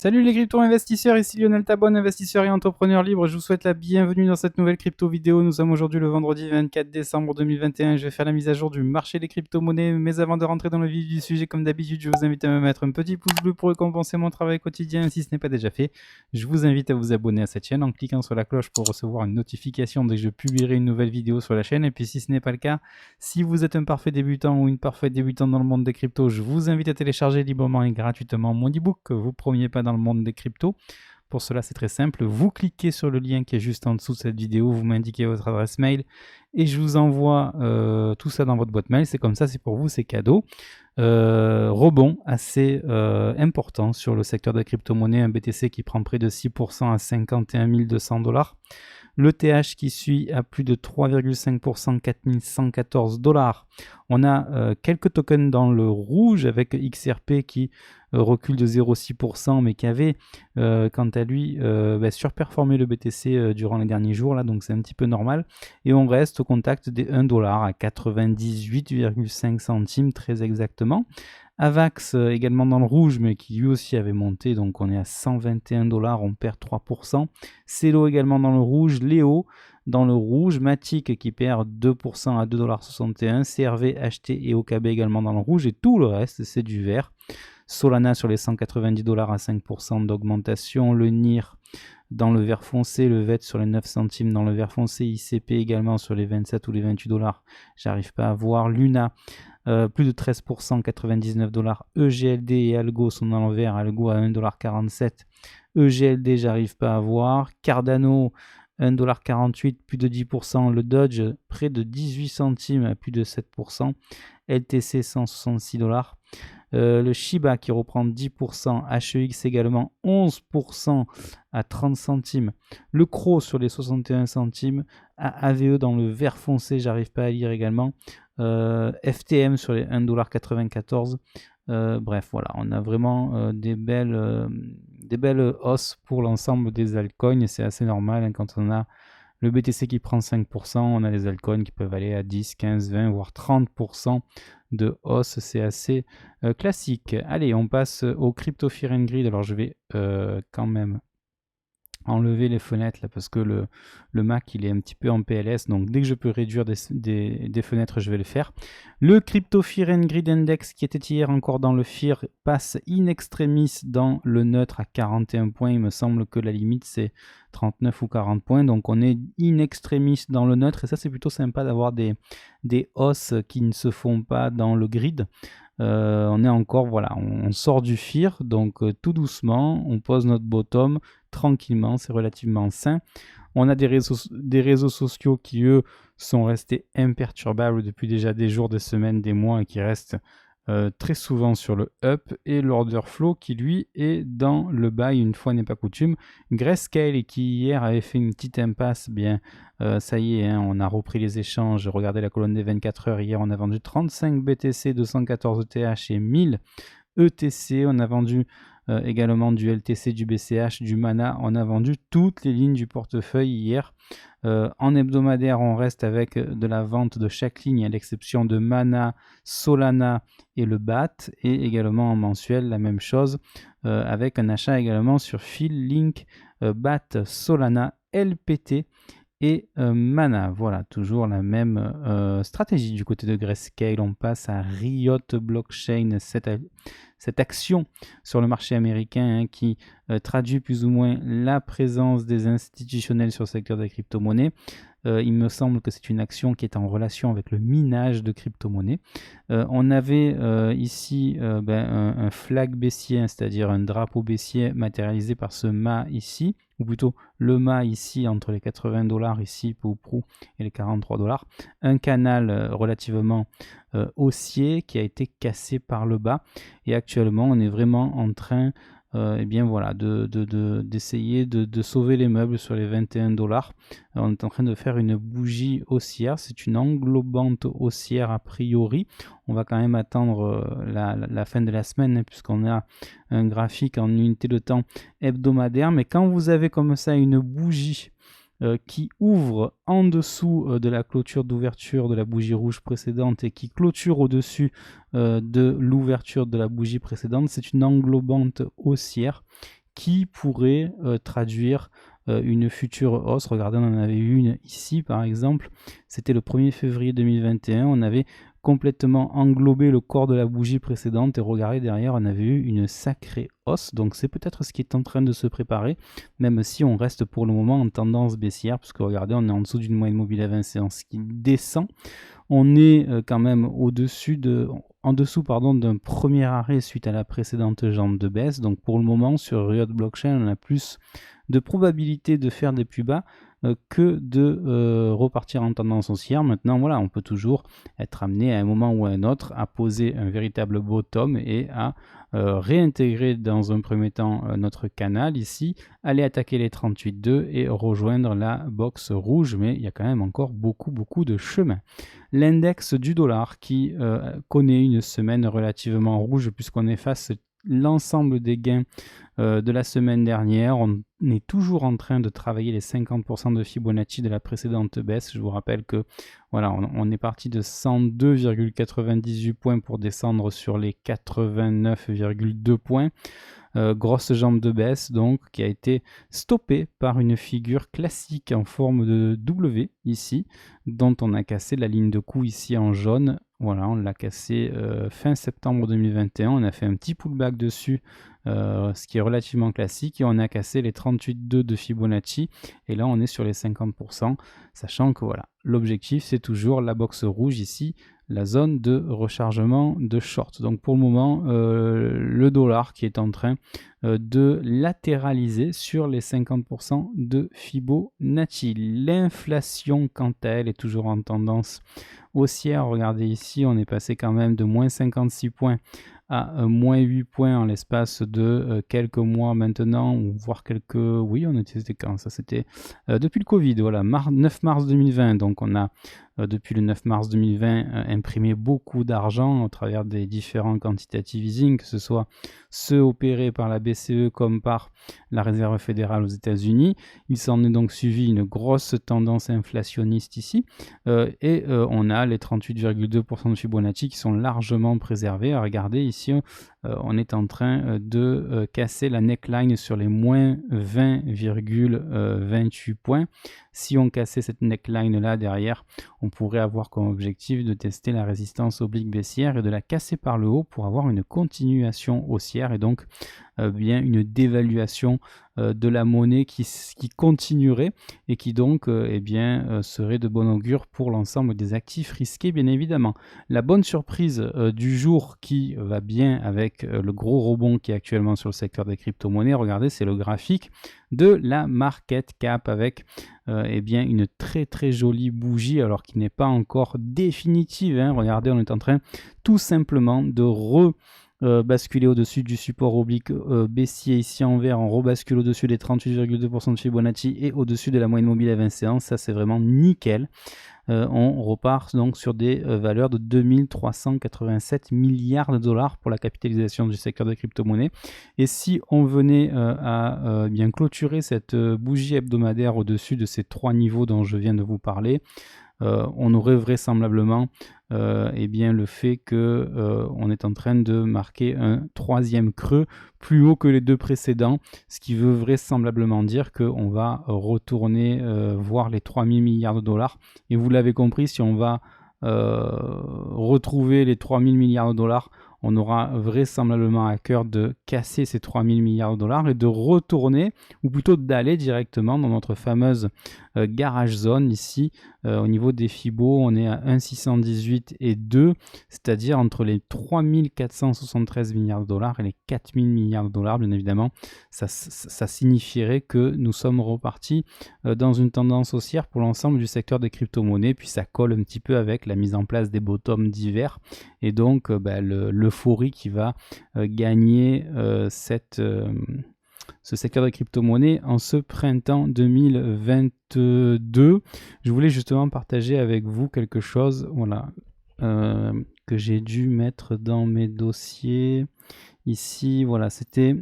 Salut les crypto-investisseurs, ici Lionel Tabonne, investisseur et entrepreneur libre. Je vous souhaite la bienvenue dans cette nouvelle crypto vidéo. Nous sommes aujourd'hui le vendredi 24 décembre 2021. Je vais faire la mise à jour du marché des crypto-monnaies. Mais avant de rentrer dans le vif du sujet, comme d'habitude, je vous invite à me mettre un petit pouce bleu pour récompenser mon travail quotidien. Si ce n'est pas déjà fait, je vous invite à vous abonner à cette chaîne en cliquant sur la cloche pour recevoir une notification dès que je publierai une nouvelle vidéo sur la chaîne. Et puis si ce n'est pas le cas, si vous êtes un parfait débutant ou une parfaite débutante dans le monde des cryptos, je vous invite à télécharger librement et gratuitement mon e-book Vos premiers pas dans le monde des cryptos. Pour cela, c'est très simple. Vous cliquez sur le lien qui est juste en dessous de cette vidéo, vous m'indiquez votre adresse mail et je vous envoie tout ça dans votre boîte mail. C'est comme ça, c'est pour vous, c'est cadeau. Rebond assez important sur le secteur des crypto-monnaies, un BTC qui prend près de 6% à 51 200 $. Le TH qui suit à plus de 3,5%, 4114 $. On a quelques tokens dans le rouge avec XRP qui recule de 0,6%, mais qui avait quant à lui surperformé le BTC durant les derniers jours, là, donc c'est un petit peu normal. Et on reste au contact des 1 $ à 98,5 centimes très exactement. Avax également dans le rouge, mais qui lui aussi avait monté, donc on est à 121 $, on perd 3%. Celo également dans le rouge, Léo dans le rouge, Matic qui perd 2% à 2,61 $, CRV, HT et OKB également dans le rouge, et tout le reste c'est du vert. Solana sur les 190 $ à 5% d'augmentation, le NIR dans le vert foncé, le VET sur les 9 centimes dans le vert foncé, ICP également sur les 27 ou les 28 $, j'arrive pas à voir. Luna plus de 13%, 99 $. EGLD et Algo sont dans le vert, Algo à 1,47 $. EGLD, j'arrive pas à voir. Cardano, 1,48 $, plus de 10%. Le Dodge, près de 18 centimes à plus de 7%. LTC, 166 $. Le Shiba qui reprend 10%, HEX également 11% à 30 centimes, le CRO sur les 61 centimes, AVE dans le vert foncé, j'arrive pas à lire également, FTM sur les 1,94 $. Bref, voilà, on a vraiment des belles hausses pour l'ensemble des altcoins, c'est assez normal hein, quand on a le BTC qui prend 5%, on a les altcoins qui peuvent aller à 10, 15, 20, voire 30% de hausse, c'est assez classique. Allez, on passe au Crypto Fear and Greed. Alors je vais quand même enlever les fenêtres là parce que le Mac il est un petit peu en PLS, donc dès que je peux réduire des fenêtres je vais le faire. Le Crypto Fear and Greed Index qui était hier encore dans le Fear passe in extremis dans le neutre à 41 points, il me semble que la limite c'est 39 ou 40 points, donc on est in extremis dans le neutre et ça c'est plutôt sympa d'avoir des hausses qui ne se font pas dans le grid. On est encore, voilà, on sort du fear, donc tout doucement, on pose notre bottom tranquillement, c'est relativement sain. On a des réseaux sociaux qui, eux, sont restés imperturbables depuis déjà des jours, des semaines, des mois et qui restent très souvent sur le up, et l'order flow qui lui est dans le buy une fois n'est pas coutume. Grayscale qui hier avait fait une petite impasse, bien ça y est, hein, on a repris les échanges. Regardez la colonne des 24 heures, hier on a vendu 35 BTC, 214 ETH et 1000 ETC, on a vendu également du LTC, du BCH, du Mana, on a vendu toutes les lignes du portefeuille hier. En hebdomadaire, on reste avec de la vente de chaque ligne à l'exception de Mana, Solana et le BAT, et également en mensuel la même chose avec un achat également sur Phil, Link, BAT, Solana, LPT et Mana. Voilà, toujours la même stratégie du côté de Grayscale. On passe à Riot Blockchain, cette action sur le marché américain hein, qui traduit plus ou moins la présence des institutionnels sur le secteur des crypto-monnaies. Il me semble que c'est une action qui est en relation avec le minage de crypto-monnaies. On avait ici un flag baissier, hein, c'est-à-dire un drapeau baissier matérialisé par ce mât ici, ou plutôt le mât ici entre les 80 $ ici pour prou et les 43 $. Un canal relativement haussier qui a été cassé par le bas, et actuellement on est vraiment en train eh bien voilà, d'essayer de sauver les meubles sur les 21 $. On est en train de faire une bougie haussière, c'est une englobante haussière a priori. On va quand même attendre la fin de la semaine hein, puisqu'on a un graphique en unité de temps hebdomadaire, mais quand vous avez comme ça une bougie qui ouvre en dessous de la clôture d'ouverture de la bougie rouge précédente et qui clôture au-dessus de l'ouverture de la bougie précédente, c'est une englobante haussière qui pourrait traduire une future hausse. Regardez, on en avait une ici par exemple, c'était le 1er février 2021, on avait complètement englobé le corps de la bougie précédente et regardez derrière on avait eu une sacrée hausse, donc c'est peut-être ce qui est en train de se préparer, même si on reste pour le moment en tendance baissière, puisque regardez on est en dessous d'une moyenne mobile à 20 séances qui descend, on est quand même en dessous d'un premier arrêt suite à la précédente jambe de baisse, donc pour le moment sur Riot Blockchain on a plus de probabilité de faire des plus bas que de repartir en tendance haussière. Maintenant, voilà, on peut toujours être amené à un moment ou à un autre à poser un véritable bottom et à réintégrer dans un premier temps notre canal ici, aller attaquer les 38,2 et rejoindre la box rouge, mais il y a quand même encore beaucoup de chemin. L'index du dollar qui connaît une semaine relativement rouge puisqu'on efface l'ensemble des gains de la semaine dernière. On est toujours en train de travailler les 50% de Fibonacci de la précédente baisse. Je vous rappelle que voilà, on est parti de 102,98 points pour descendre sur les 89,2 points. Grosse jambe de baisse donc qui a été stoppée par une figure classique en forme de W ici, dont on a cassé la ligne de coup ici en jaune. Voilà, on l'a cassé fin septembre 2021, on a fait un petit pullback dessus, ce qui est relativement classique, et on a cassé les 38,2 de Fibonacci, et là on est sur les 50%, sachant que voilà, l'objectif c'est toujours la box rouge ici, la zone de rechargement de short. Donc pour le moment, le dollar qui est en train de latéraliser sur les 50% de Fibonacci. L'inflation, quant à elle, est toujours en tendance haussière. Regardez ici, on est passé quand même de moins 56 points à moins 8 points en l'espace de quelques mois maintenant, ou voire quelques... Oui, c'était quand ça? C'était depuis le Covid, voilà, 9 mars 2020. Donc on a depuis le 9 mars 2020 imprimé beaucoup d'argent au travers des différents quantitative easing, que ce soit ceux opérés par la BCE comme par la Réserve fédérale aux États-Unis. Il s'en est donc suivi une grosse tendance inflationniste ici, et on a les 38,2% de Fibonacci qui sont largement préservés. Regardez ici, on est en train de casser la neckline sur les moins 20,28 points. Si on cassait cette neckline là derrière, on pourrait avoir comme objectif de tester la résistance oblique baissière et de la casser par le haut pour avoir une continuation haussière et donc bien une dévaluation de la monnaie qui continuerait et qui donc serait de bon augure pour l'ensemble des actifs risqués, bien évidemment. La bonne surprise du jour qui va bien avec le gros rebond qui est actuellement sur le secteur des crypto-monnaies, regardez, c'est le graphique de la market cap avec une très jolie bougie, alors qui n'est pas encore définitive, hein. Regardez, on est en train tout simplement de basculer au-dessus du support oblique baissier ici en vert, on rebascule au-dessus des 38,2% de Fibonacci et au-dessus de la moyenne mobile à 20 séances, ça c'est vraiment nickel. On repart donc sur des valeurs de 2387 milliards de dollars pour la capitalisation du secteur des crypto-monnaies. Et si on venait à bien clôturer cette bougie hebdomadaire au-dessus de ces trois niveaux dont je viens de vous parler, on aurait vraisemblablement le fait que on est en train de marquer un troisième creux plus haut que les deux précédents, ce qui veut vraisemblablement dire qu'on va retourner voir les 3000 milliards de dollars. Et vous l'avez compris, si on va retrouver les 3000 milliards de dollars, on aura vraisemblablement à cœur de casser ces 3000 milliards de dollars et de retourner, ou plutôt d'aller directement dans notre fameuse garage zone ici. Au niveau des Fibos, on est à 1,618 et 2, c'est-à-dire entre les 3473 milliards de dollars et les 4000 milliards de dollars. Bien évidemment, ça signifierait que nous sommes repartis dans une tendance haussière pour l'ensemble du secteur des crypto-monnaies, puis ça colle un petit peu avec la mise en place des bottoms d'hiver, et donc l'euphorie qui va gagner ce secteur de crypto-monnaie en ce printemps 2022. Je voulais justement partager avec vous quelque chose, voilà, que j'ai dû mettre dans mes dossiers. Ici, voilà, c'était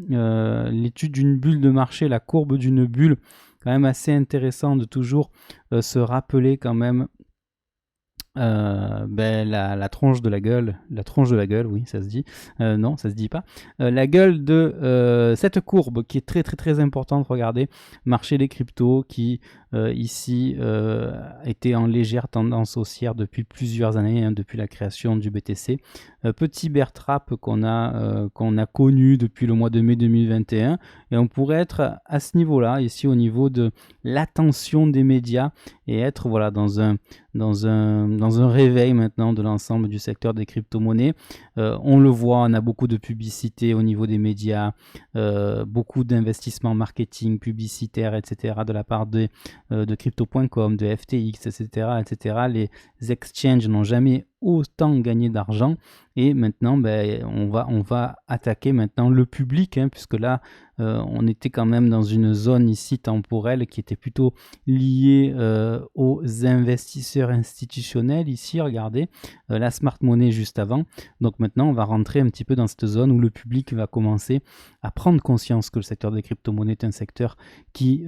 l'étude d'une bulle de marché, la courbe d'une bulle, quand même assez intéressant de toujours se rappeler quand même la tronche de la gueule, oui, ça se dit. Non, ça se dit pas. La gueule de cette courbe qui est très très très importante. Regardez, marché des cryptos qui ici était en légère tendance haussière depuis plusieurs années, hein, depuis la création du BTC. Petit bear trap qu'on a connu depuis le mois de mai 2021, et on pourrait être à ce niveau-là, ici au niveau de l'attention des médias, et être voilà dans un réveil maintenant de l'ensemble du secteur des crypto-monnaies. On le voit, on a beaucoup de publicité au niveau des médias, beaucoup d'investissements marketing, publicitaires, etc. de la part de crypto.com, de FTX, etc., etc. Les exchanges n'ont jamais autant gagné d'argent, et maintenant on va attaquer maintenant le public, hein, puisque là on était quand même dans une zone ici temporelle qui était plutôt liée aux investisseurs institutionnels. Ici, regardez, la smart money juste avant. Donc maintenant, on va rentrer un petit peu dans cette zone où le public va commencer à prendre conscience que le secteur des crypto-monnaies est un secteur qui qui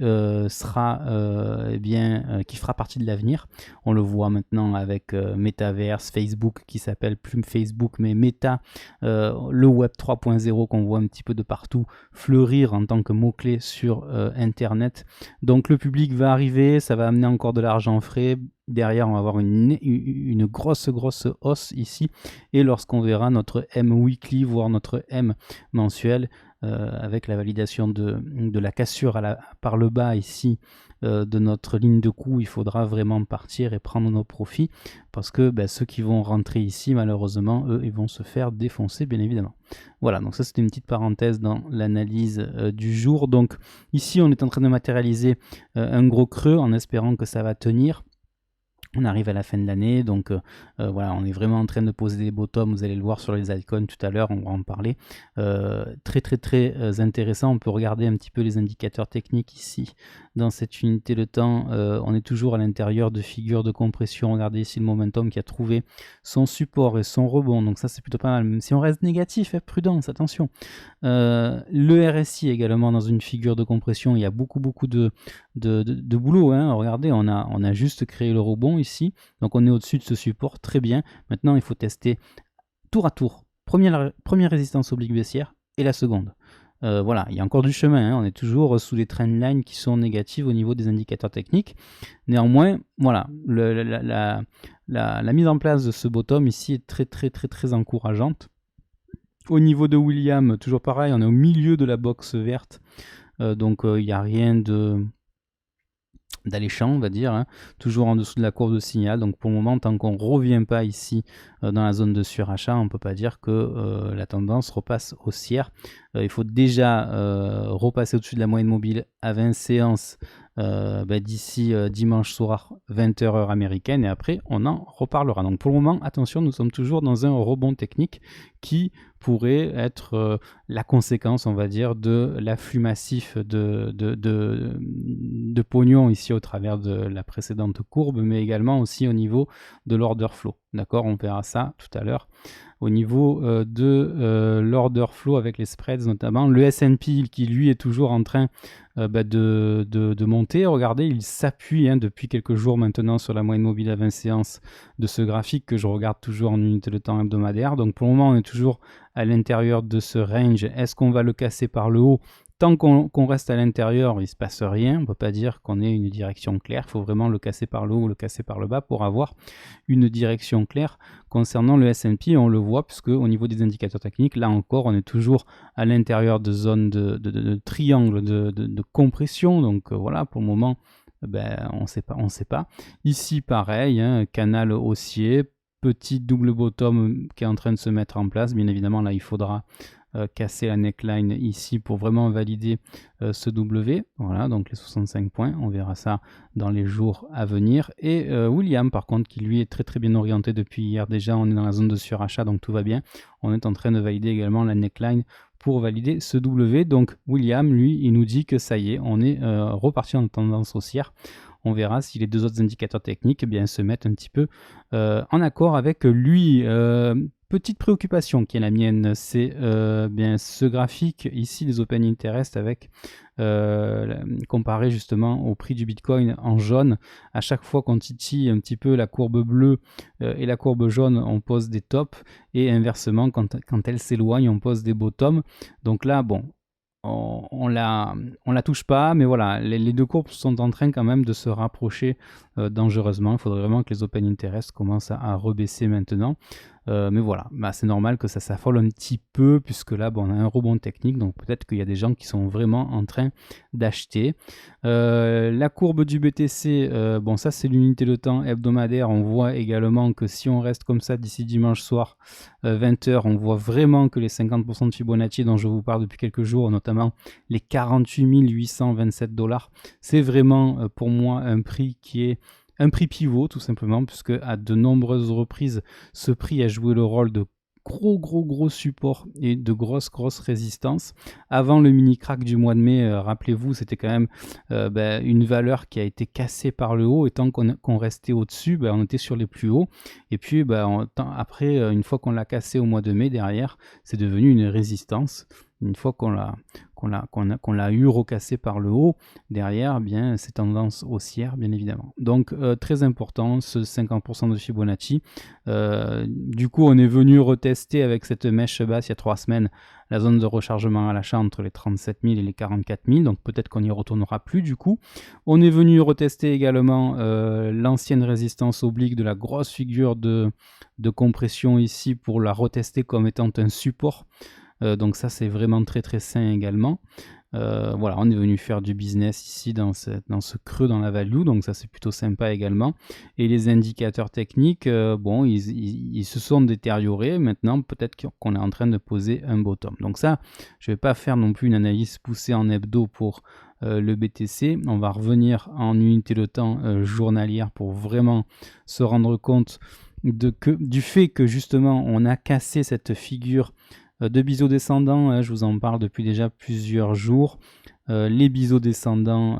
fera partie de l'avenir. On le voit maintenant avec Metaverse, Facebook qui s'appelle plus Facebook mais Meta, le Web 3.0 qu'on voit un petit peu de partout fleurir en tant que mot-clé sur Internet. Donc le public va arriver, ça va amener encore de l'argent frais. Derrière, on va avoir une grosse hausse ici. Et lorsqu'on verra notre M weekly, voire notre M mensuel, avec la validation de la cassure par le bas ici de notre ligne de coût, il faudra vraiment partir et prendre nos profits, parce que ceux qui vont rentrer ici, malheureusement, eux, ils vont se faire défoncer, bien évidemment. Voilà, donc ça c'était une petite parenthèse dans l'analyse du jour. Donc ici, on est en train de matérialiser un gros creux en espérant que ça va tenir. On arrive à la fin de l'année, donc voilà, on est vraiment en train de poser des bottoms. Vous allez le voir sur les altcoins tout à l'heure, on va en parler. Très intéressant. On peut regarder un petit peu les indicateurs techniques ici dans cette unité de temps. On est toujours à l'intérieur de figures de compression. Regardez ici le momentum qui a trouvé son support et son rebond, donc ça c'est plutôt pas mal. Même si on reste négatif, prudence, attention. Le RSI également dans une figure de compression. Il y a beaucoup de boulot, hein. Regardez, on a juste créé le rebond ici, donc on est au-dessus de ce support, très bien. Maintenant il faut tester tour à tour première résistance oblique baissière et la seconde. Voilà, il y a encore du chemin, hein. On est toujours sous les trendlines qui sont négatives au niveau des indicateurs techniques. Néanmoins, voilà, la mise en place de ce bottom ici est très encourageante. Au niveau de William, toujours pareil, on est au milieu de la box verte, donc il n'y a rien d'alléchant, on va dire, hein. Toujours en dessous de la courbe de signal. Donc pour le moment, tant qu'on ne revient pas ici dans la zone de surachat, on ne peut pas dire que la tendance repasse haussière. Il faut déjà repasser au-dessus de la moyenne mobile à 20 séances d'ici dimanche soir 20h heure américaine, et après on en reparlera. Donc pour le moment, attention, nous sommes toujours dans un rebond technique qui pourrait être la conséquence, on va dire, de l'afflux massif de pognon ici au travers de la précédente courbe, mais également aussi au niveau de l'order flow. D'accord, on verra ça tout à l'heure. Au niveau de l'order flow avec les spreads notamment, le S&P qui lui est toujours en train de monter. Regardez, il s'appuie depuis quelques jours maintenant sur la moyenne mobile à 20 séances de ce graphique que je regarde toujours en unité de temps hebdomadaire. Donc pour le moment, on est toujours à l'intérieur de ce range. Est-ce qu'on va le casser par le haut? Tant qu'on reste à l'intérieur, il ne se passe rien. On ne peut pas dire qu'on ait une direction claire. Il faut vraiment le casser par le haut ou le casser par le bas pour avoir une direction claire. Concernant le S&P, on le voit, puisque au niveau des indicateurs techniques, là encore, on est toujours à l'intérieur de zones de triangle de compression. Donc voilà, pour le moment, on ne sait pas. Ici, pareil, canal haussier, petit double bottom qui est en train de se mettre en place. Bien évidemment, là, il faudra casser la neckline ici pour vraiment valider ce W. Voilà, donc les 65 points, on verra ça dans les jours à venir. Et William, par contre, qui lui est très bien orienté depuis hier déjà, on est dans la zone de surachat, donc tout va bien. On est en train de valider également la neckline pour valider ce W. Donc William, lui, il nous dit que ça y est, on est reparti en tendance haussière. on verra si les deux autres indicateurs techniques eh bien, se mettent un petit peu en accord avec lui. Petite préoccupation qui est la mienne, c'est bien ce graphique ici des Open Interest avec comparé justement au prix du Bitcoin en jaune. À chaque fois qu'on titille un petit peu la courbe bleue et la courbe jaune, on pose des tops, et inversement, quand elle s'éloigne, on pose des bottoms. Donc là, bon, on la touche pas, mais voilà, les deux courbes sont en train quand même de se rapprocher dangereusement. Il faudrait vraiment que les Open Interest commencent à rebaisser maintenant. Mais voilà, c'est normal que ça s'affole un petit peu, puisque là, on a un rebond technique, donc peut-être qu'il y a des gens qui sont vraiment en train d'acheter. La courbe du BTC, ça c'est l'unité de temps hebdomadaire. On voit également que si on reste comme ça d'ici dimanche soir, 20h, on voit vraiment que les 50% de Fibonacci dont je vous parle depuis quelques jours, notamment les 48 827 $, c'est vraiment pour moi un prix qui est un prix pivot tout simplement, puisque à de nombreuses reprises ce prix a joué le rôle de gros support et de grosses résistances. Avant le mini crack du mois de mai, rappelez-vous, c'était quand même une valeur qui a été cassée par le haut, et tant qu'on restait au-dessus, on était sur les plus hauts, et puis après, une fois qu'on l'a cassé au mois de mai, derrière, c'est devenu une résistance. Une fois qu'on l'a eu recassé par le haut, derrière, bien, c'est tendance haussière, bien évidemment. Donc, très important, ce 50% de Fibonacci. Du coup, on est venu retester avec cette mèche basse il y a 3 semaines la zone de rechargement à l'achat entre les 37 000 et les 44 000. Donc, peut-être qu'on n'y retournera plus du coup. On est venu retester également l'ancienne résistance oblique de la grosse figure de compression ici, pour la retester comme étant un support. Donc ça, c'est vraiment très sain également. Voilà, on est venu faire du business ici dans ce creux dans la value, donc ça c'est plutôt sympa également. Et les indicateurs techniques, ils se sont détériorés. Maintenant, peut-être qu'on est en train de poser un bottom. Donc ça, je ne vais pas faire non plus une analyse poussée en hebdo pour le BTC. On va revenir en unité de temps journalière pour vraiment se rendre compte du fait que justement on a cassé cette figure de biseau descendant. Je vous en parle depuis déjà plusieurs jours. Les biseaux descendants,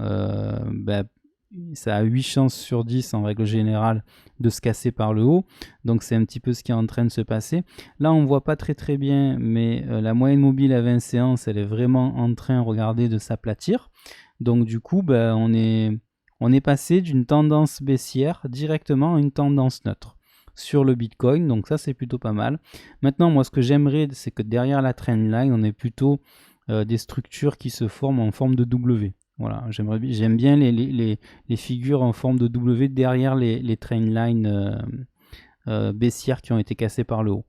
ça a 8 chances sur 10 en règle générale de se casser par le haut. Donc c'est un petit peu ce qui est en train de se passer. Là, on ne voit pas très bien, mais la moyenne mobile à 20 séances, elle est vraiment en train, regardez, de s'aplatir. Donc du coup, on est passé d'une tendance baissière directement à une tendance neutre sur le Bitcoin, donc ça c'est plutôt pas mal. Maintenant, moi ce que j'aimerais, c'est que derrière la trendline, on ait plutôt des structures qui se forment en forme de W. Voilà, j'aime bien les figures en forme de W derrière les trendlines baissières qui ont été cassées par le haut.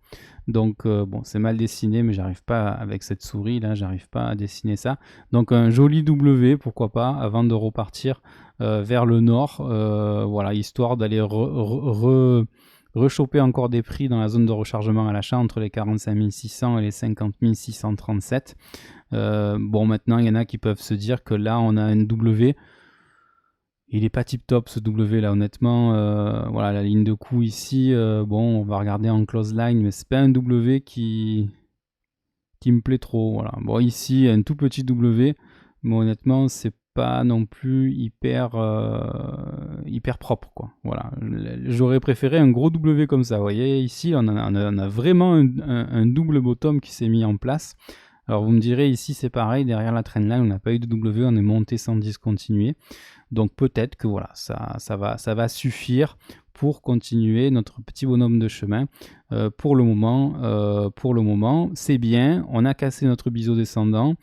Donc c'est mal dessiné, mais j'arrive pas, avec cette souris là, j'arrive pas à dessiner ça. Donc un joli W, pourquoi pas, avant de repartir vers le nord, voilà, histoire d'aller rechoper encore des prix dans la zone de rechargement à l'achat entre les 45 600 et les 50 637. Maintenant, il y en a qui peuvent se dire que là, on a un W. Il n'est pas tip top ce W là, honnêtement. Voilà, la ligne de coup ici, on va regarder en close line, mais c'est pas un W qui me plaît trop. Voilà. Bon, ici, un tout petit W, mais honnêtement, c'est pas non plus hyper propre, quoi. Voilà, j'aurais préféré un gros W comme ça. Vous voyez, ici on a vraiment un double bottom qui s'est mis en place. Alors vous me direz, ici c'est pareil, derrière la trendline on n'a pas eu de W, on est monté sans discontinuer. Donc peut-être que voilà, ça va suffire pour continuer notre petit bonhomme de chemin. Pour le moment, c'est bien, on a cassé notre biseau descendant.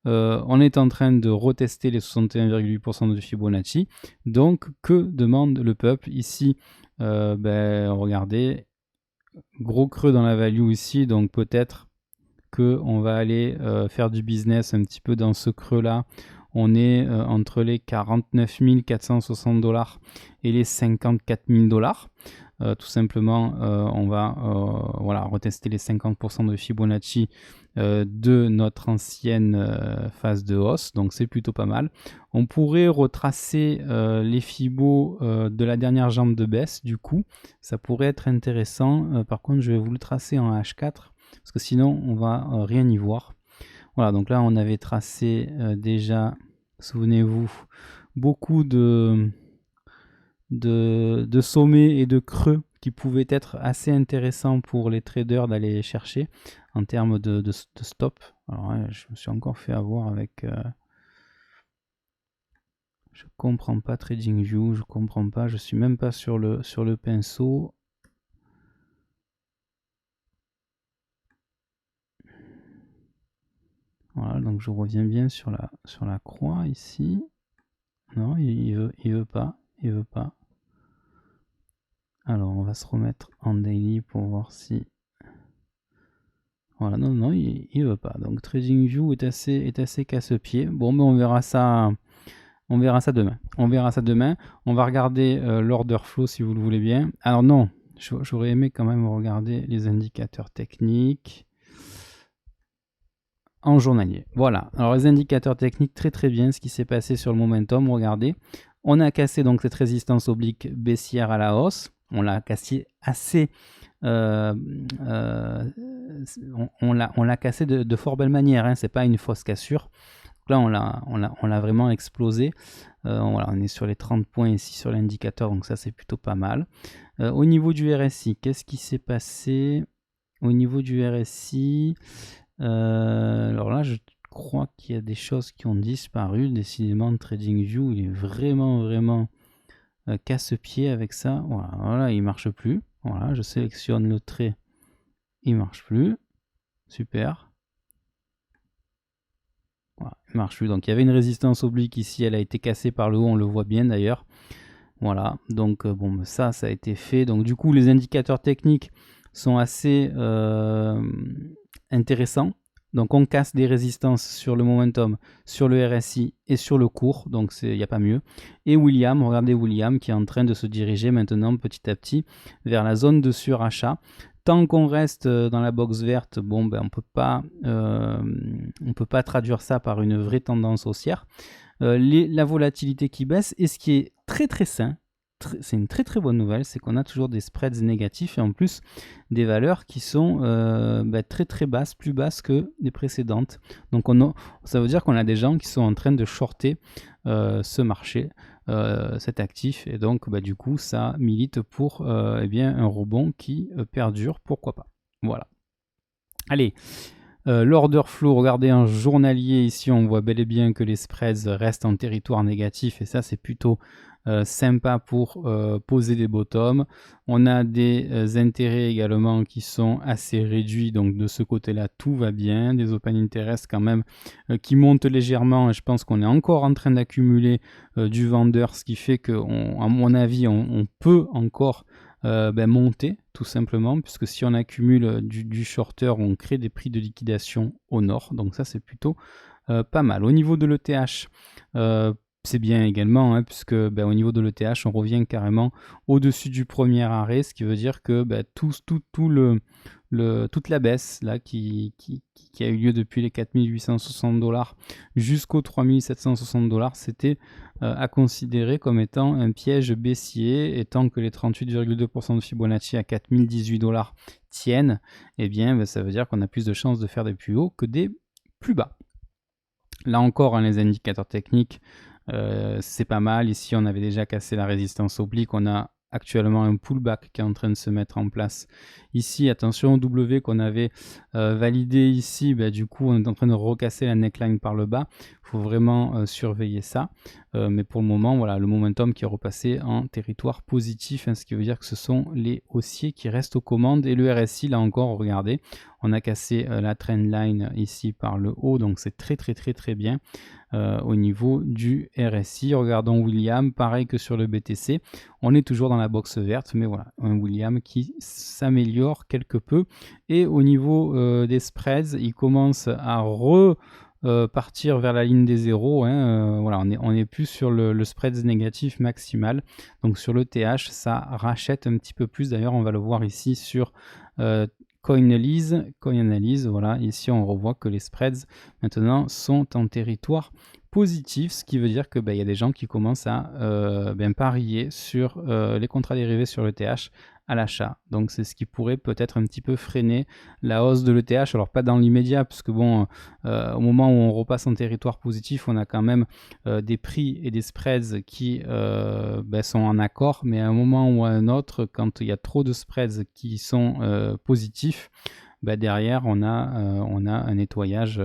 On est en train de retester les 61,8% de Fibonacci. Donc, que demande le peuple ici? Regardez, gros creux dans la value ici, donc peut-être qu'on va aller faire du business un petit peu dans ce creux-là. On est entre les 49 460 $ et les 54 000 $. Tout simplement, on va retester les 50% de Fibonacci de notre ancienne phase de hausse, donc c'est plutôt pas mal. On pourrait retracer les Fibos de la dernière jambe de baisse, du coup, ça pourrait être intéressant. Par contre, je vais vous le tracer en H4, parce que sinon, on va rien y voir. Voilà, donc là, on avait tracé déjà, souvenez-vous, beaucoup de de sommets et de creux qui pouvaient être assez intéressants pour les traders d'aller chercher en termes de stop. Alors je me suis encore fait avoir avec... je comprends pas TradingView, je comprends pas, je suis même pas sur le pinceau. Voilà, donc je reviens bien sur la croix ici. Non, il veut pas, il veut pas. Alors on va se remettre en daily pour voir si... Voilà, non, il veut pas. Donc TradingView est assez casse-pied. Bon, mais on verra ça demain. On va regarder l'order flow si vous le voulez bien. Alors non, j'aurais aimé quand même regarder les indicateurs techniques en journalier. Voilà. Alors les indicateurs techniques, très bien ce qui s'est passé sur le momentum. Regardez, on a cassé donc cette résistance oblique baissière à la hausse. On l'a cassé assez... on l'a cassé de fort belle manière, hein. C'est pas une fausse cassure. Donc là on l'a vraiment explosé. Voilà, on est sur les 30 points ici sur l'indicateur, donc ça c'est plutôt pas mal. Au niveau du RSI, qu'est-ce qui s'est passé au niveau du RSI? Alors là je crois qu'il y a des choses qui ont disparu. Décidément TradingView il est vraiment casse-pied avec ça. Voilà, il marche plus. Voilà, je sélectionne le trait, il marche plus. Super. Voilà, il marche plus. Donc il y avait une résistance oblique ici, elle a été cassée par le haut, on le voit bien d'ailleurs. Voilà, donc bon, ça a été fait. Donc du coup, les indicateurs techniques sont assez intéressants. Donc on casse des résistances sur le momentum, sur le RSI et sur le cours, donc il n'y a pas mieux. Et William, regardez William qui est en train de se diriger maintenant petit à petit vers la zone de surachat. Tant qu'on reste dans la box verte, bon, ben, on peut pas traduire ça par une vraie tendance haussière. La volatilité qui baisse, et ce qui est très sain, c'est une très bonne nouvelle, c'est qu'on a toujours des spreads négatifs et en plus des valeurs qui sont très basses, plus basses que les précédentes. Donc ça veut dire qu'on a des gens qui sont en train de shorter ce marché, cet actif, et donc du coup ça milite pour un rebond qui perdure, pourquoi pas. Voilà. Allez. L'order flow, regardez un journalier ici, on voit bel et bien que les spreads restent en territoire négatif et ça c'est plutôt sympa pour poser des bottoms. On a des intérêts également qui sont assez réduits, donc de ce côté-là tout va bien. Des open interest quand même qui montent légèrement et je pense qu'on est encore en train d'accumuler du vendeur, ce qui fait que, à mon avis, on peut encore monter tout simplement, puisque si on accumule du shorter, on crée des prix de liquidation au nord, donc ça c'est plutôt pas mal. Au niveau de l'ETH, c'est bien également, hein, puisque au niveau de l'ETH, on revient carrément au-dessus du premier arrêt, ce qui veut dire que toute la baisse là, qui a eu lieu depuis les 4860 $ jusqu'aux 3760 $, c'était à considérer comme étant un piège baissier, et tant que les 38,2% de Fibonacci à 4018 $ tiennent, eh bien ça veut dire qu'on a plus de chances de faire des plus hauts que des plus bas. Là encore, hein, les indicateurs techniques, c'est pas mal. Ici, on avait déjà cassé la résistance oblique. On a actuellement un pullback qui est en train de se mettre en place. Ici, attention au W qu'on avait validé ici. Du coup, on est en train de recasser la neckline par le bas. Il faut vraiment surveiller ça. Mais pour le moment, voilà, le momentum qui est repassé en territoire positif, hein, ce qui veut dire que ce sont les haussiers qui restent aux commandes. Et le RSI, là encore, regardez, on a cassé la trendline ici par le haut. Donc, c'est très bien. Au niveau du RSI. Regardons William, pareil que sur le BTC, on est toujours dans la box verte, mais voilà, un William qui s'améliore quelque peu. Et au niveau des spreads, il commence à partir vers la ligne des zéros, hein. Voilà, on est plus sur le spread négatif maximal. Donc sur le TH, ça rachète un petit peu plus. D'ailleurs, on va le voir ici sur CoinAnalyse, voilà, ici on revoit que les spreads maintenant sont en territoire positif, ce qui veut dire que y a des gens qui commencent à parier sur les contrats dérivés sur le TH à l'achat. Donc c'est ce qui pourrait peut-être un petit peu freiner la hausse de l'ETH. Alors pas dans l'immédiat, puisque bon, au moment où on repasse en territoire positif, on a quand même des prix et des spreads qui sont en accord, mais à un moment ou à un autre, quand il y a trop de spreads qui sont positifs, derrière on a un nettoyage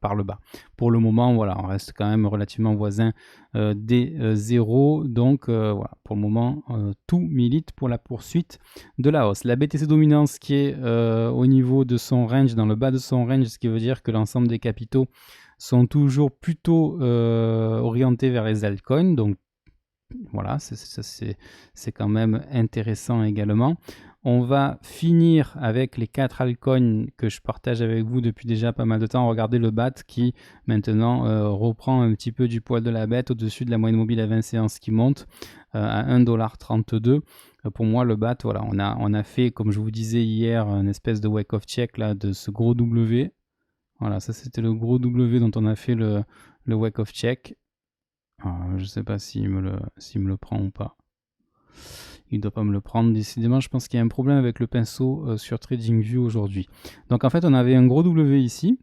par le bas. Pour le moment, voilà, on reste quand même relativement voisin des zéros, donc voilà, pour le moment tout milite pour la poursuite de la hausse. La BTC dominance qui est au niveau de son range, dans le bas de son range, ce qui veut dire que l'ensemble des capitaux sont toujours plutôt orientés vers les altcoins, donc voilà, c'est quand même intéressant également. On va finir avec les 4 altcoins que je partage avec vous depuis déjà pas mal de temps. Regardez le BAT qui maintenant reprend un petit peu du poil de la bête au-dessus de la moyenne mobile à 20 séances qui monte à 1,32 $. Pour moi, le BAT, voilà, on a fait, comme je vous disais hier, une espèce de wake-off check là, de ce gros W. Voilà, ça c'était le gros W dont on a fait le wake-off check. Je ne sais pas s'il me le prend ou pas. Il ne doit pas me le prendre. Décidément, je pense qu'il y a un problème avec le pinceau sur TradingView aujourd'hui. Donc en fait, on avait un gros W ici.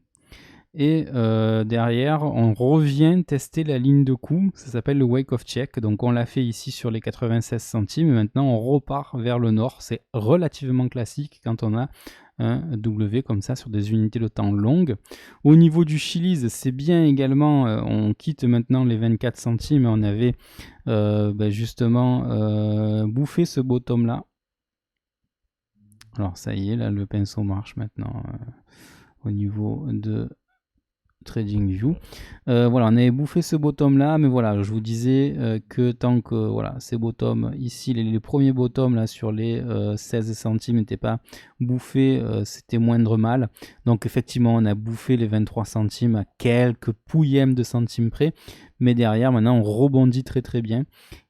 Et derrière, on revient tester la ligne de coup. Ça s'appelle le wake of check. Donc on l'a fait ici sur les 96 centimes. Et maintenant, on repart vers le nord. C'est relativement classique quand on a un W comme ça sur des unités de temps longues. Au niveau du Chili's, c'est bien également. On quitte maintenant les 24 centimes. On avait justement bouffé ce bottom là. Alors ça y est, là le pinceau marche maintenant au niveau de TradingView. Voilà, on avait bouffé ce bottom là, mais voilà, je vous disais que tant que voilà, ces bottoms ici, les premiers bottoms là sur les 16 centimes n'étaient pas bouffés, c'était moindre mal. Donc effectivement, on a bouffé les 23 centimes à quelques pouillèmes de centimes près, mais derrière maintenant on rebondit très très bien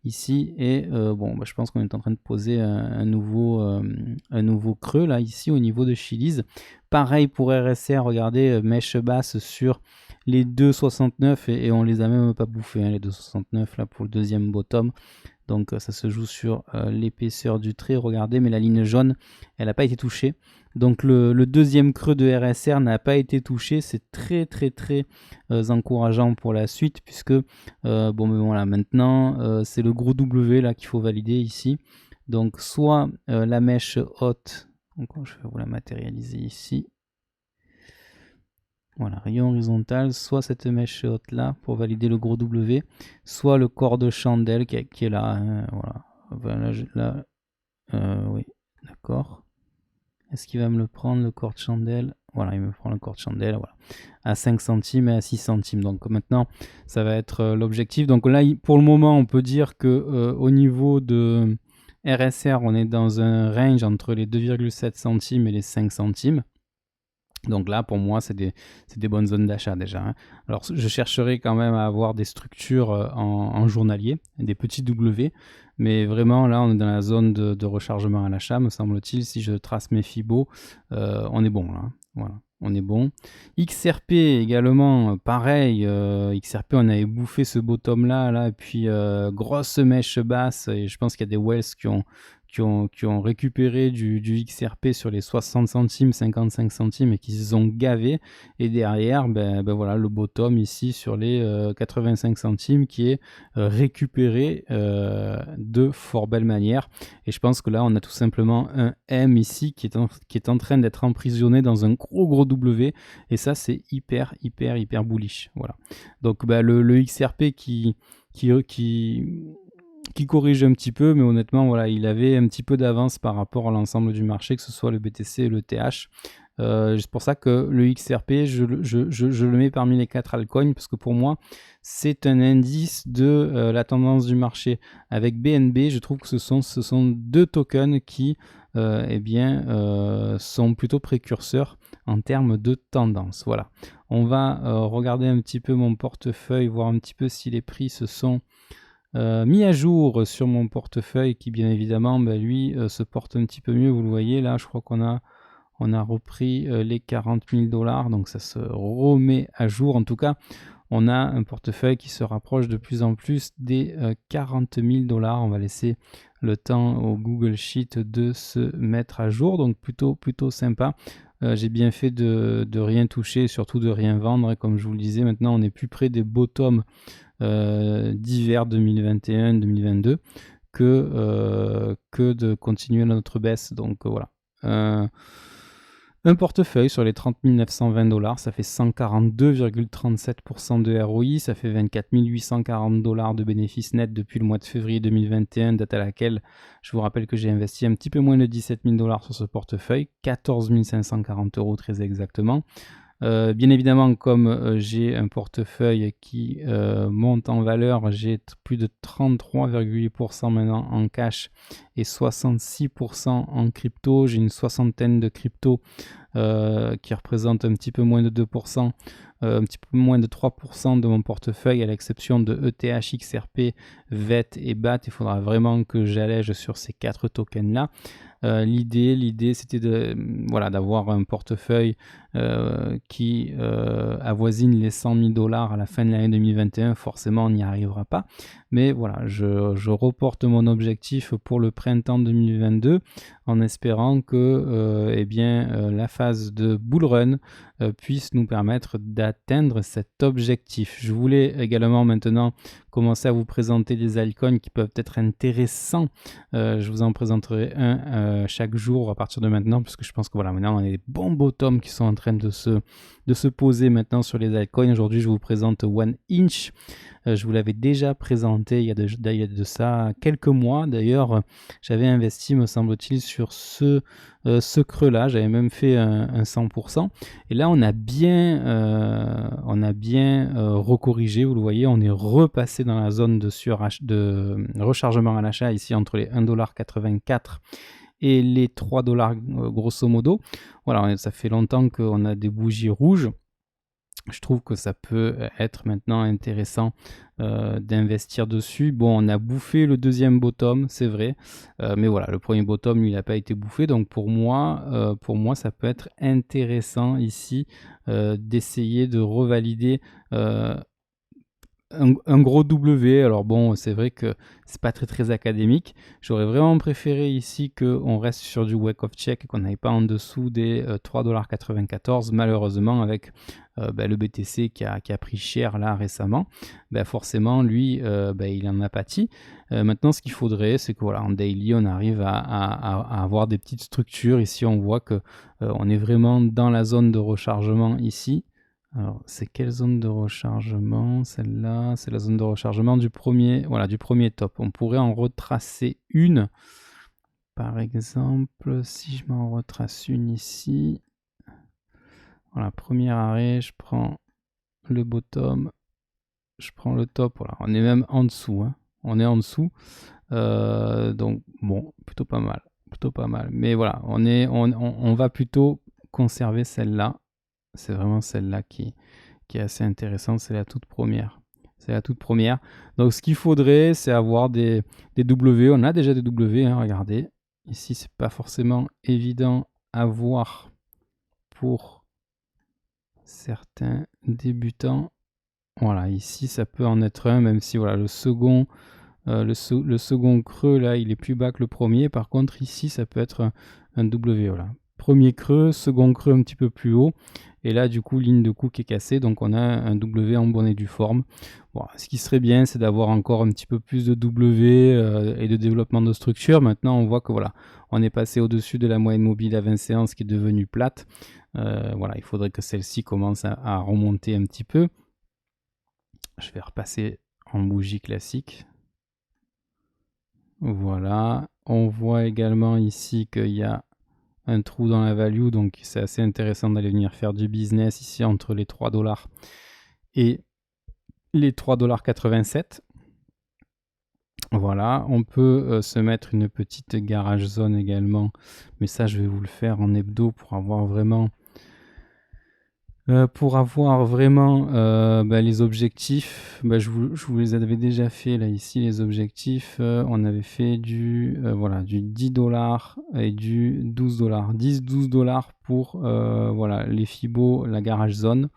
ici et je pense qu'on est en train de poser un nouveau creux là ici au niveau de Chili's. Pareil pour RSR, regardez, mèche basse sur les 2,69 et on les a même pas bouffés, hein, les 2,69 là pour le deuxième bottom. Donc ça se joue sur l'épaisseur du trait, regardez, mais la ligne jaune, elle n'a pas été touchée. Donc le deuxième creux de RSR n'a pas été touché, c'est très très très encourageant pour la suite, puisque voilà, maintenant c'est le gros W là qu'il faut valider ici. Donc soit la mèche haute, donc je vais vous la matérialiser ici. Voilà, rayon horizontal, soit cette mèche haute là pour valider le gros W, soit le corps de chandelle qui est là. Hein, voilà, oui, d'accord. Est-ce qu'il va me le prendre le corps de chandelle? Voilà, il me prend le corps de chandelle, voilà, à 5 centimes et à 6 centimes. Donc maintenant, ça va être l'objectif. Donc là, pour le moment, on peut dire que au niveau de RSR, on est dans un range entre les 2,7 centimes et les 5 centimes. Donc là, pour moi, c'est des bonnes zones d'achat déjà. Hein. Alors, je chercherai quand même à avoir des structures en journalier, des petits W. Mais vraiment, là, on est dans la zone de rechargement à l'achat, me semble-t-il. Si je trace mes Fibo, on est bon là. Voilà, on est bon. XRP également, pareil. XRP, on avait bouffé ce bottom là, et puis grosse mèche basse. Et je pense qu'il y a des wells qui ont récupéré du XRP sur les 60 centimes, 55 centimes et qui se sont gavés. Et derrière, voilà, le bottom ici sur les 85 centimes qui est récupéré de fort belle manière. Et je pense que là, on a tout simplement un M ici qui est en train d'être emprisonné dans un gros W. Et ça, c'est hyper bullish. Voilà. Donc le XRP qui corrige un petit peu, mais honnêtement, voilà, il avait un petit peu d'avance par rapport à l'ensemble du marché, que ce soit le BTC et le TH. C'est pour ça que le XRP, je le mets parmi les 4 altcoins, parce que pour moi, c'est un indice de la tendance du marché. Avec BNB, je trouve que ce sont deux tokens qui sont plutôt précurseurs en termes de tendance. Voilà. On va regarder un petit peu mon portefeuille, voir un petit peu si les prix se sont mis à jour sur mon portefeuille qui bien évidemment lui se porte un petit peu mieux. Vous le voyez là, je crois qu'on a repris les 40 000 $, donc ça se remet à jour. En tout cas, on a un portefeuille qui se rapproche de plus en plus des 40 000 $. On va laisser le temps au Google Sheet de se mettre à jour, donc plutôt sympa. J'ai bien fait de rien toucher, surtout de rien vendre, et comme je vous le disais, maintenant on est plus près des bottoms d'hiver 2021-2022 que de continuer notre baisse. Donc voilà. Un portefeuille sur les 30 920 $, ça fait 142,37% de ROI, ça fait 24 840 $ de bénéfices nets depuis le mois de février 2021, date à laquelle je vous rappelle que j'ai investi un petit peu moins de 17 000 $ sur ce portefeuille, 14 540 € très exactement. Bien évidemment, comme j'ai un portefeuille qui monte en valeur, j'ai plus de 33,8% maintenant en cash et 66% en crypto. J'ai une soixantaine de cryptos qui représentent un petit peu moins de 2%, un petit peu moins de 3% de mon portefeuille, à l'exception de ETH, XRP, VET et BAT. Il faudra vraiment que j'allège sur ces 4 tokens-là. L'idée c'était d'avoir un portefeuille qui avoisine les 100 000 $ à la fin de l'année 2021. Forcément, on n'y arrivera pas. Mais voilà, je reporte mon objectif pour le printemps 2022 en espérant que la phase de bull run puisse nous permettre d'atteindre cet objectif. Je voulais également maintenant commencer à vous présenter des altcoins qui peuvent être intéressants. Je vous en présenterai un chaque jour à partir de maintenant, puisque je pense que voilà, maintenant on a des bons bottoms qui sont en train de se poser maintenant sur les altcoins. Aujourd'hui, je vous présente One Inch. Je vous l'avais déjà présenté il y a de ça quelques mois. D'ailleurs, j'avais investi, me semble-t-il, sur ce creux-là. J'avais même fait un 100%. Et là, on a bien recorrigé. Vous le voyez, on est repassé dans la zone de rechargement à l'achat ici entre les 1,84 $ et les 3 $ grosso modo. Voilà, ça fait longtemps qu'on a des bougies rouges. Je trouve que ça peut être maintenant intéressant d'investir dessus. Bon, on a bouffé le deuxième bottom, c'est vrai, mais voilà, le premier bottom, lui, il n'a pas été bouffé. Donc pour moi, ça peut être intéressant ici d'essayer de revalider un gros W. Alors bon, c'est vrai que c'est pas très académique. J'aurais vraiment préféré ici qu'on reste sur du wake of check et qu'on n'aille pas en dessous des 3,94 $. Malheureusement, avec le BTC qui a pris cher là récemment, forcément lui il en a pâti. Maintenant, ce qu'il faudrait, c'est que voilà, en daily on arrive à avoir des petites structures. Ici on voit que on est vraiment dans la zone de rechargement ici. Alors, c'est quelle zone de rechargement? Celle-là, c'est la zone de rechargement du premier top. On pourrait en retracer une. Par exemple, si je m'en retrace une ici. Voilà, premier arrêt, je prends le bottom, je prends le top. Voilà, on est même en dessous. Hein. On est en dessous. Donc, bon, plutôt pas mal. Mais voilà, on va plutôt conserver celle-là. C'est vraiment celle-là qui est assez intéressante, c'est la toute première. Donc ce qu'il faudrait, c'est avoir des W. On a déjà des W, hein, regardez. Ici, c'est pas forcément évident à voir pour certains débutants. Voilà, ici, ça peut en être un, même si voilà, le second creux, là, il est plus bas que le premier. Par contre, ici, ça peut être un W. Voilà. Premier creux, second creux un petit peu plus haut. Et là, du coup, ligne de coup qui est cassée. Donc, on a un W en bonne et due forme. Bon, ce qui serait bien, c'est d'avoir encore un petit peu plus de W et de développement de structure. Maintenant, on voit que voilà, on est passé au-dessus de la moyenne mobile à 20 séances qui est devenue plate. Voilà, il faudrait que celle-ci commence à remonter un petit peu. Je vais repasser en bougie classique. Voilà, on voit également ici qu'il y a un trou dans la value, donc c'est assez intéressant d'aller venir faire du business ici entre les 3 $ et les 3,87 $. Voilà, on peut se mettre une petite garage zone également, mais ça je vais vous le faire en hebdo pour avoir vraiment les objectifs. Je vous les avais déjà fait là ici, les objectifs. On avait fait du 10 $ et du 12 $. 10-12 $ pour les Fibo, la garage zone.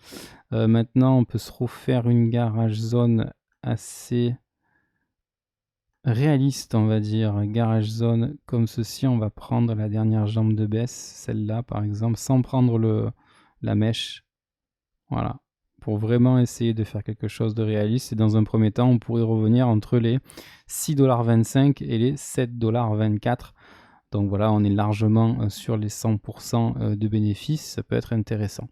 Maintenant, on peut se refaire une garage zone assez réaliste, on va dire, Garage Zone comme ceci, on va prendre la dernière jambe de baisse, celle-là par exemple, sans prendre la mèche. Voilà, pour vraiment essayer de faire quelque chose de réaliste. Et dans un premier temps, on pourrait revenir entre les 6,25 $ et les 7,24 $. Donc voilà, on est largement sur les 100% de bénéfices, ça peut être intéressant.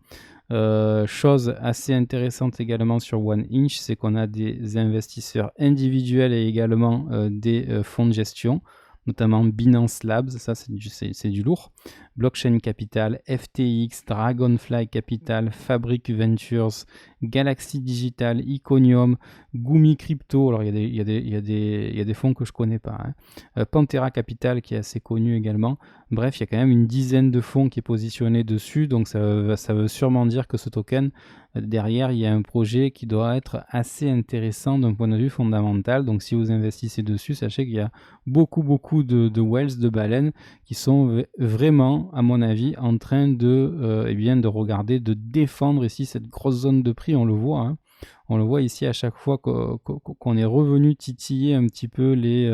Chose assez intéressante également sur One Inch, c'est qu'on a des investisseurs individuels et également des fonds de gestion, notamment Binance Labs, ça c'est du lourd, Blockchain Capital, FTX, Dragonfly Capital, Fabric Ventures, Galaxy Digital, Iconium, Gumi Crypto, alors il y a des fonds que je connais pas, hein. Pantera Capital qui est assez connu également. Bref, il y a quand même une dizaine de fonds qui est positionné dessus, donc ça veut sûrement dire que ce token, derrière, il y a un projet qui doit être assez intéressant d'un point de vue fondamental. Donc si vous investissez dessus, sachez qu'il y a beaucoup de whales, de baleines, qui sont vraiment, à mon avis, en train de regarder, de défendre ici cette grosse zone de prix, on le voit, hein. On le voit ici à chaque fois qu'on est revenu titiller un petit peu les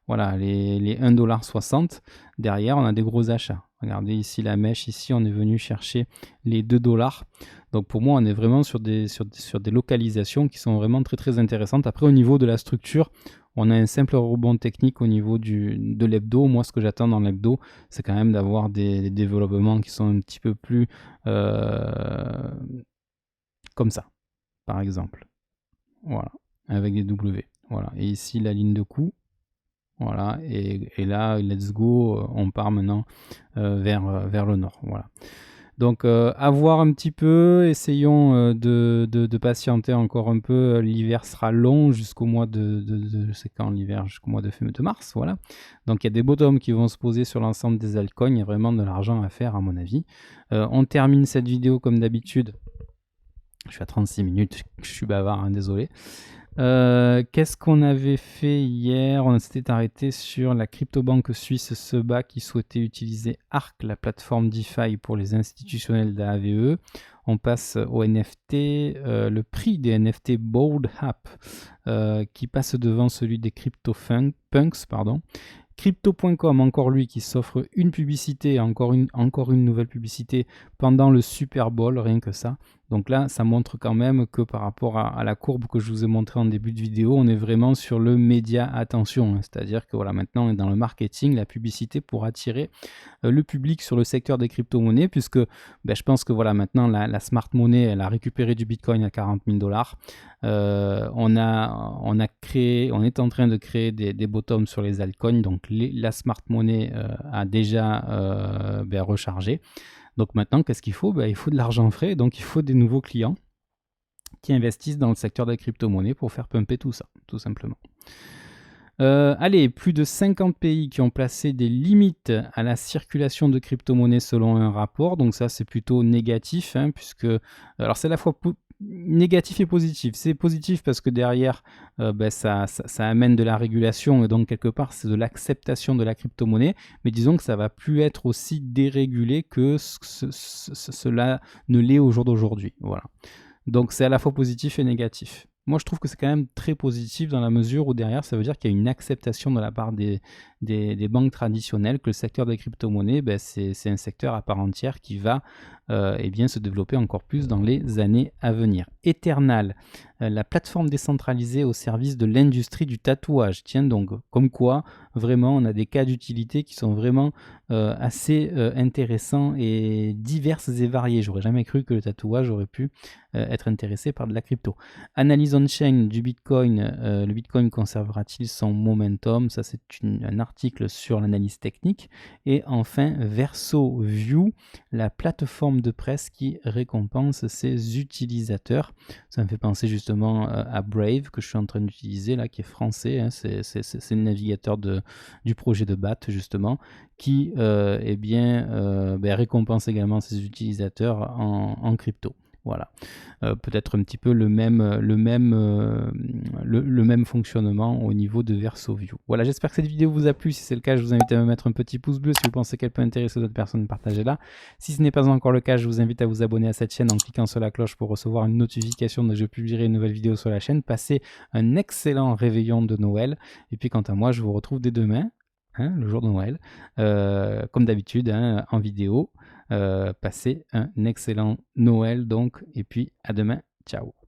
1,60 $. Derrière, on a des gros achats. Regardez ici la mèche, ici on est venu chercher les 2 $. Donc pour moi, on est vraiment sur des localisations qui sont vraiment très intéressantes. Après, au niveau de la structure, on a un simple rebond technique au niveau de l'hebdo. Moi, ce que j'attends dans l'hebdo, c'est quand même d'avoir des développements qui sont un petit peu plus comme ça, par exemple. Voilà, avec des W. Voilà, et ici la ligne de coup. Voilà, et là, let's go, on part maintenant vers le nord. Voilà. Donc, à voir un petit peu, essayons de patienter encore un peu. L'hiver sera long jusqu'au mois c'est quand l'hiver? Jusqu'au mois de mars, voilà. Donc, il y a des bottoms qui vont se poser sur l'ensemble des altcoins. Il y a vraiment de l'argent à faire, à mon avis. On termine cette vidéo comme d'habitude. Je suis à 36 minutes, je suis bavard, hein, désolé. Qu'est-ce qu'on avait fait hier? On s'était arrêté sur la cryptobanque suisse SEBA qui souhaitait utiliser ARC, la plateforme DeFi pour les institutionnels d'AVE. On passe au NFT, le prix des NFT Bold App qui passe devant celui des CryptoPunks, pardon. Crypto.com, encore lui, qui s'offre une publicité, encore une nouvelle publicité pendant le Super Bowl, rien que ça. Donc là, ça montre quand même que par rapport à la courbe que je vous ai montrée en début de vidéo, on est vraiment sur le média attention. C'est-à-dire que voilà, maintenant on est dans le marketing, la publicité pour attirer le public sur le secteur des crypto-monnaies, puisque je pense que voilà, maintenant la smart money, elle a récupéré du Bitcoin à 40 000 $. On est en train de créer des bottoms sur les altcoins, donc la smart money a déjà rechargé. Donc maintenant, qu'est-ce qu'il faut? Il faut de l'argent frais, donc il faut des nouveaux clients qui investissent dans le secteur des crypto-monnaies pour faire pumper tout ça, tout simplement. Allez, plus de 50 pays qui ont placé des limites à la circulation de crypto-monnaies selon un rapport, donc ça c'est plutôt négatif, hein, puisque, alors c'est à la fois négatif et positif. C'est positif parce que derrière, ça amène de la régulation et donc quelque part c'est de l'acceptation de la crypto-monnaie, mais disons que ça va plus être aussi dérégulé que cela ne l'est au jour d'aujourd'hui. Voilà. Donc c'est à la fois positif et négatif. Moi, je trouve que c'est quand même très positif dans la mesure où derrière, ça veut dire qu'il y a une acceptation de la part des banques traditionnelles que le secteur des crypto-monnaies, c'est un secteur à part entière qui va se développer encore plus dans les années à venir. Eternal, la plateforme décentralisée au service de l'industrie du tatouage. Tiens donc, comme quoi, vraiment, on a des cas d'utilité qui sont vraiment assez intéressants et diverses et variés. J'aurais jamais cru que le tatouage aurait pu être intéressé par de la crypto. Analyse on-chain du Bitcoin, le Bitcoin conservera-t-il son momentum? Ça c'est un article sur l'analyse technique. Et enfin VersoView, la plateforme de presse qui récompense ses utilisateurs. Ça me fait penser justement à Brave que je suis en train d'utiliser là, qui est français, hein. C'est le navigateur du projet de BAT justement, qui récompense également ses utilisateurs en crypto. Voilà, peut-être un petit peu le même fonctionnement au niveau de VersoView. Voilà, j'espère que cette vidéo vous a plu. Si c'est le cas, je vous invite à me mettre un petit pouce bleu. Si vous pensez qu'elle peut intéresser d'autres personnes, partagez-la. Si ce n'est pas encore le cas, je vous invite à vous abonner à cette chaîne en cliquant sur la cloche pour recevoir une notification dès que je publierai une nouvelle vidéo sur la chaîne. Passez un excellent réveillon de Noël. Et puis quant à moi, je vous retrouve dès demain, hein, le jour de Noël, comme d'habitude, hein, en vidéo. Passez un excellent Noël donc, et puis à demain, ciao.